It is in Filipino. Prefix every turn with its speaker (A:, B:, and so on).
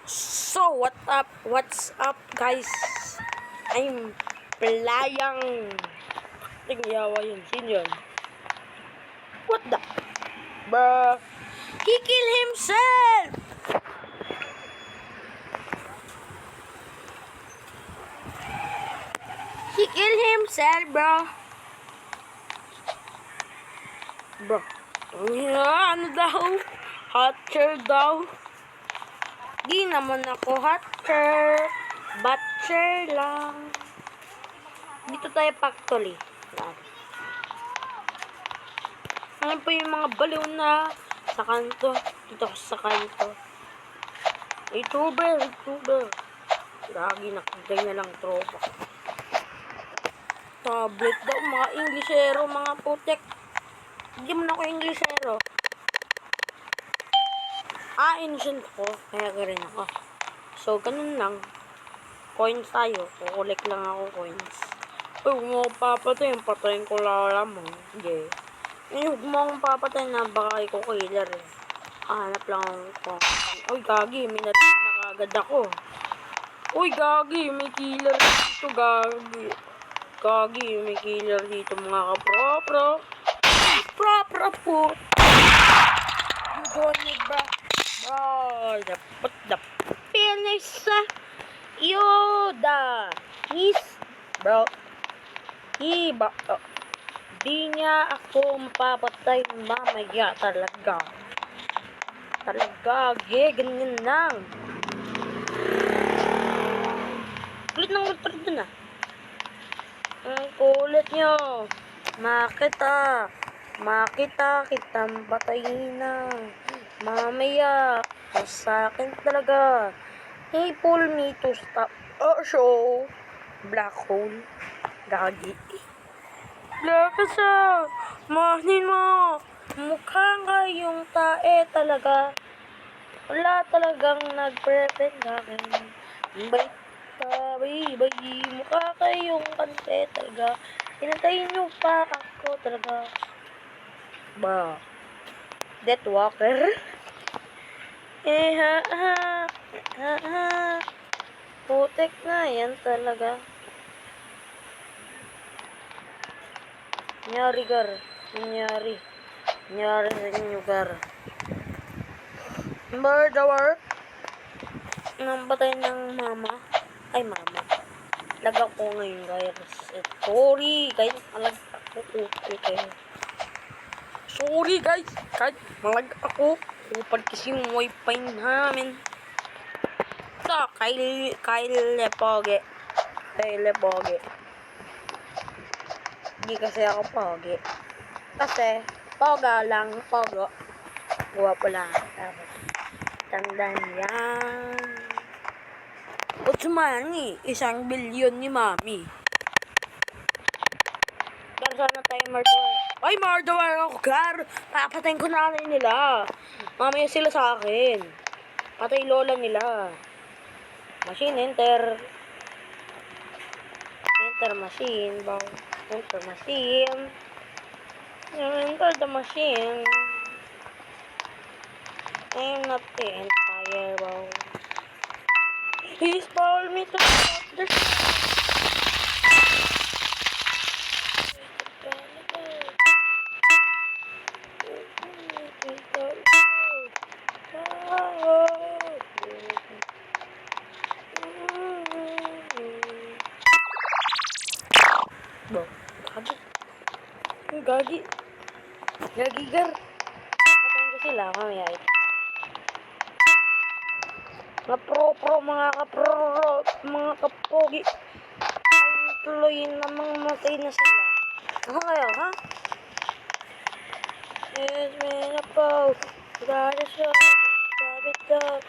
A: So, what's up, guys? I'm playing. Tingyawa yun. Sino yun? What the? Bruh. He killed himself! He killed himself, bro. Bro. Ano daw? Hatcher daw. Di naman ako hatcher. Batcher lang. Dito tayo factory. Ano po yung mga baliw na sa kanto? Dito sa kanto. YouTuber. Lagi nakagay na lang tropa. Tablet daw, mga Inglesero, mga putek. Hindi mo na ako Inglesero. Innocent ko, kaya rin ako. So, ganun lang. Coins tayo. Kukulik lang ako coins. Uy, huwag mo akong papatayin. Patayin ko lang mo. Hindi. Huwag mo akong papatayin na baka ikaw killer eh. Hanap lang ako. Uy, gagi. May natin na kagad ako. Uy, gagi. May killer dito, gagi. Gagi. May killer dito, mga kapro. Pro po. You don't need bro. Bro, the finish Yoda. Bro. Di niya ako mapapatay mamaya talaga. Ganyan lang. Kulit ng ultra dun ah. Ang kulit nyo. Makita kitang patayin na. Mamaya, sa akin talaga. Hey, pull me to stop. Show. Black hole. Gagi. Lakasa. Manin mo. Mukha nga yung tae talaga. Wala talagang nag-pretend akin. Bait ka, bay. Mukha kayong kante talaga. Pinatayin nyo pa ako talaga. Ba. Death Walker. Putek na yan talaga. Nyari sa inyo, gar. Murderer. Nampatay ng mama. Ay, mama. Laga ko ngayon, guys. Sorry, guys. Malag ako. Okay. Sorry, guys. Kahit malag ako. Upad kasi yung wifi namin. Ito, Kyle Poge. Hindi kasi ako pogi. Kasi, pogo. Guwapo lang. Tandaan yan. What's money? 1 billion ni mami. Pero sana tayo murderer. Ay, murderer ako, gar! Papatayin ko na nila. Mamaya sila sa akin. Patay lola nila. Machine, enter. Enter machine. Enter machine. Enter the machine. I'm not the entire bow. He's followed me to the Gagi. Gar. Patayin ko sila, mamaya. Mga mga kapogi. Ay, tuloy namang matay na sila. Ano kayo, ha? Yes, man, po. Gotta show. Stop it up.